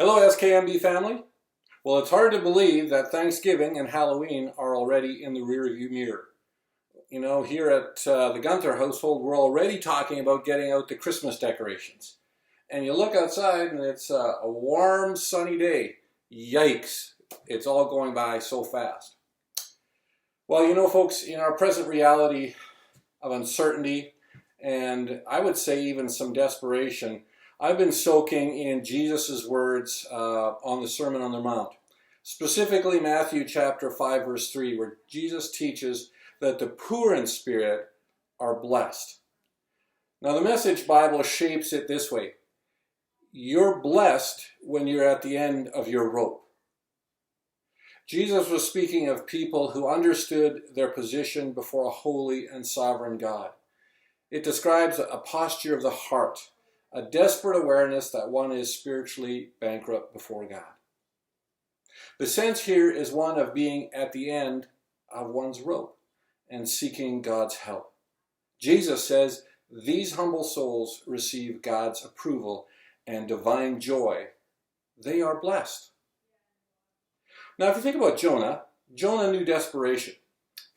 Hello SKMB family. Well, it's hard to believe that Thanksgiving and Halloween are already in the rearview mirror. You know, here at the Gunther household, we're already talking about getting out the Christmas decorations. And you look outside and it's a warm, sunny day. Yikes, it's all going by so fast. Well, you know, folks, in our present reality of uncertainty, and I would say even some desperation, I've been soaking in Jesus' words on the Sermon on the Mount, specifically Matthew chapter 5 verse 3, where Jesus teaches that the poor in spirit are blessed. Now the Message Bible shapes it this way: you're blessed when you're at the end of your rope. Jesus was speaking of people who understood their position before a holy and sovereign God. It describes a posture of the heart, a desperate awareness that one is spiritually bankrupt before God. The sense here is one of being at the end of one's rope and seeking God's help. Jesus says these humble souls receive God's approval and divine joy. They are blessed. Now, if you think about Jonah knew desperation.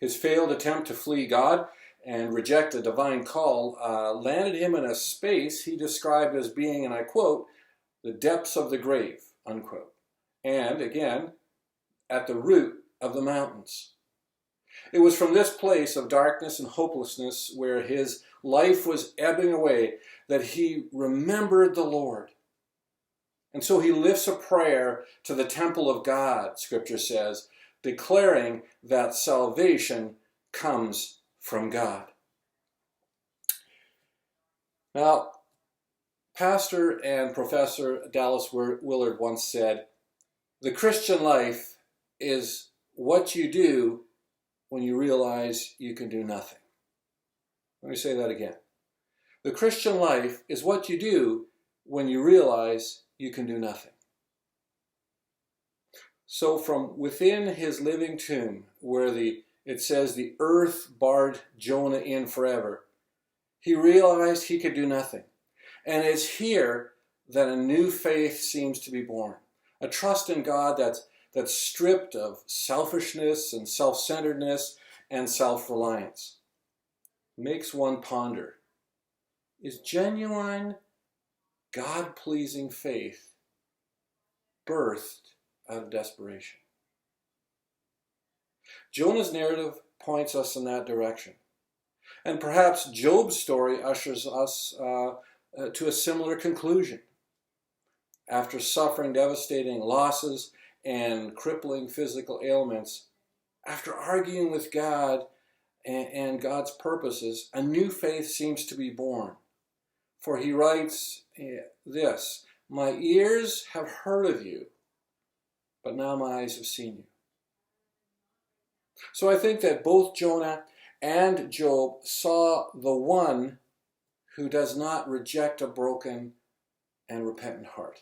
His failed attempt to flee God and reject a divine call landed him in a space he described as being, and I quote, the depths of the grave, unquote. And again, at the root of the mountains. It was from this place of darkness and hopelessness where his life was ebbing away that he remembered the Lord. And so he lifts a prayer to the temple of God, Scripture says, declaring that salvation comes from God. Now, Pastor and Professor Dallas Willard once said, the Christian life is what you do when you realize you can do nothing. Let me say that again. The Christian life is what you do when you realize you can do nothing. So from within his living tomb, where it says the earth barred Jonah in forever, he realized he could do nothing. And it's here that a new faith seems to be born. A trust in God that's stripped of selfishness and self-centeredness and self-reliance. Makes one ponder, is genuine, God-pleasing faith birthed out of desperation? Jonah's narrative points us in that direction. And perhaps Job's story ushers us to a similar conclusion. After suffering devastating losses and crippling physical ailments, after arguing with God and God's purposes, a new faith seems to be born. For he writes this, my ears have heard of you, but now my eyes have seen you. So I think that both Jonah and Job saw the one who does not reject a broken and repentant heart.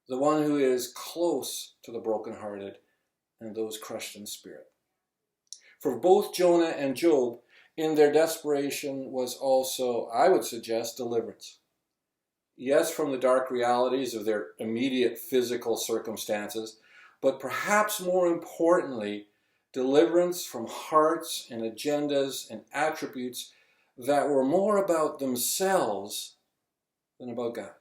The one who is close to the brokenhearted and those crushed in spirit. For both Jonah and Job, in their desperation was also, I would suggest, deliverance. Yes, from the dark realities of their immediate physical circumstances, but perhaps more importantly, deliverance from hearts and agendas and attributes that were more about themselves than about God.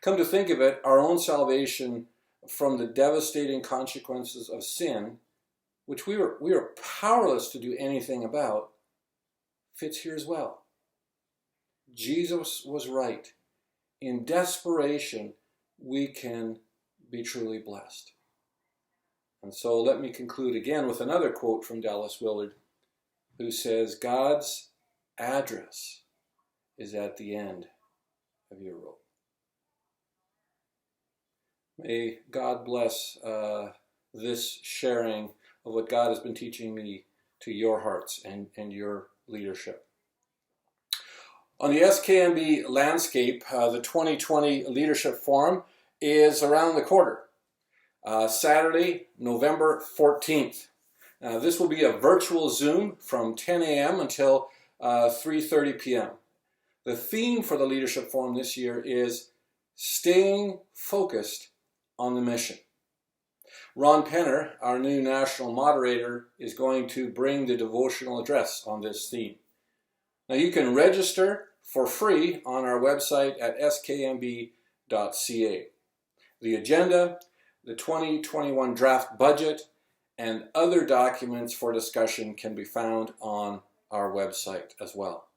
Come to think of it, our own salvation from the devastating consequences of sin, which we were powerless to do anything about, fits here as well. Jesus was right. In desperation, we can be truly blessed. And so let me conclude again with another quote from Dallas Willard, who says, God's address is at the end of your rope. May God bless this sharing of what God has been teaching me to your hearts and your leadership. On the SKMB landscape, the 2020 Leadership Forum is around the corner. Saturday, November 14th. This will be a virtual Zoom from 10 a.m. until 3:30 p.m. The theme for the Leadership Forum this year is staying focused on the mission. Ron Penner, our new national moderator, is going to bring the devotional address on this theme. Now you can register for free on our website at skmb.ca. The agenda, the 2021 draft budget, and other documents for discussion can be found on our website as well.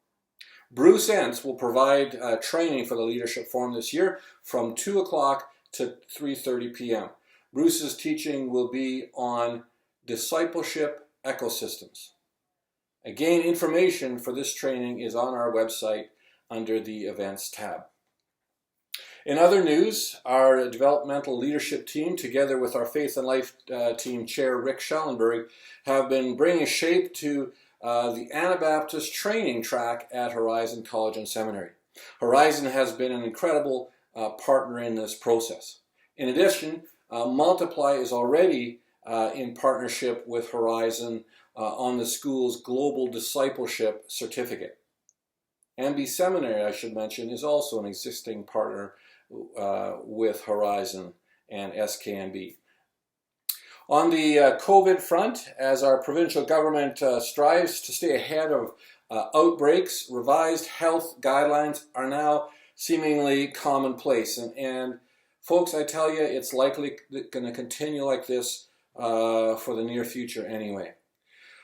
Bruce Entz will provide training for the Leadership Forum this year from 2 o'clock to 3:30 p.m. Bruce's teaching will be on discipleship ecosystems. Again, information for this training is on our website under the Events tab. In other news, our developmental leadership team, together with our Faith and Life team chair, Rick Schellenberg, have been bringing shape to the Anabaptist training track at Horizon College and Seminary. Horizon has been an incredible partner in this process. In addition, Multiply is already in partnership with Horizon on the school's Global Discipleship Certificate. SKMB Seminary, I should mention, is also an existing partner with Horizon and SKMB. On the COVID front, as our provincial government strives to stay ahead of outbreaks, revised health guidelines are now seemingly commonplace. And folks, I tell you, it's likely going to continue like this for the near future anyway.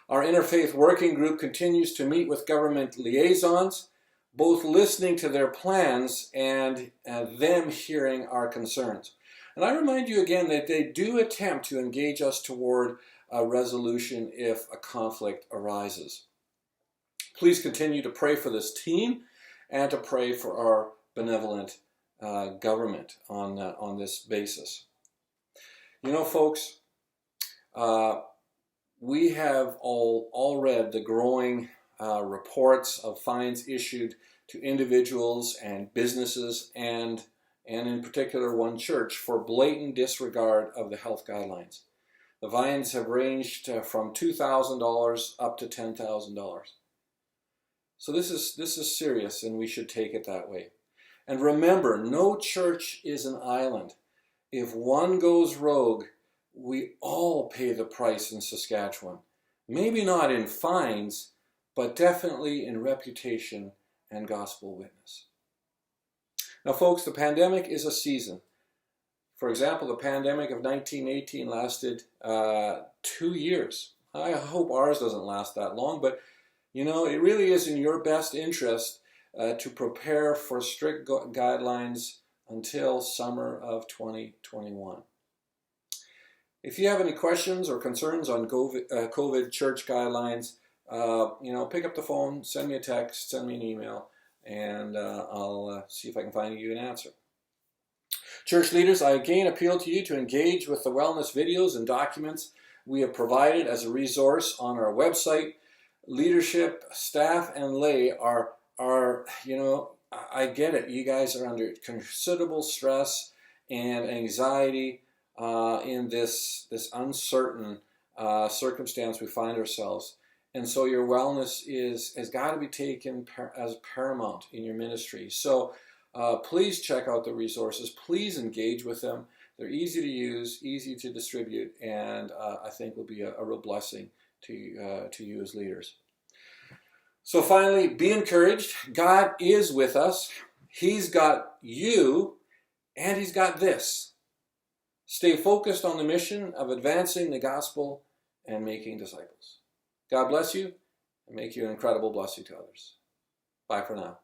Our Interfaith Working Group continues to meet with government liaisons, both listening to their plans and them hearing our concerns. And I remind you again that they do attempt to engage us toward a resolution if a conflict arises. Please continue to pray for this team and to pray for our benevolent government on this basis. You know, folks, we have all read the growing reports of fines issued to individuals and businesses and in particular one church for blatant disregard of the health guidelines. The fines have ranged from $2,000 up to $10,000. So this is serious, and we should take it that way. And remember, no church is an island. If one goes rogue, we all pay the price in Saskatchewan. Maybe not in fines, but definitely in reputation and gospel witness. Now, folks, the pandemic is a season. For example, the pandemic of 1918 lasted 2 years. I hope ours doesn't last that long, but you know, it really is in your best interest to prepare for strict guidelines until summer of 2021. If you have any questions or concerns on COVID church guidelines, pick up the phone, send me a text, send me an email, and I'll see if I can find you an answer. Church leaders, I again appeal to you to engage with the wellness videos and documents we have provided as a resource on our website. Leadership, staff, and lay are I get it. You guys are under considerable stress and anxiety in this uncertain circumstance we find ourselves. And so your wellness has got to be taken as paramount in your ministry. So please check out the resources. Please engage with them. They're easy to use, easy to distribute, and I think will be a real blessing to you as leaders. So finally, be encouraged. God is with us. He's got you, and He's got this. Stay focused on the mission of advancing the gospel and making disciples. God bless you and make you an incredible blessing to others. Bye for now.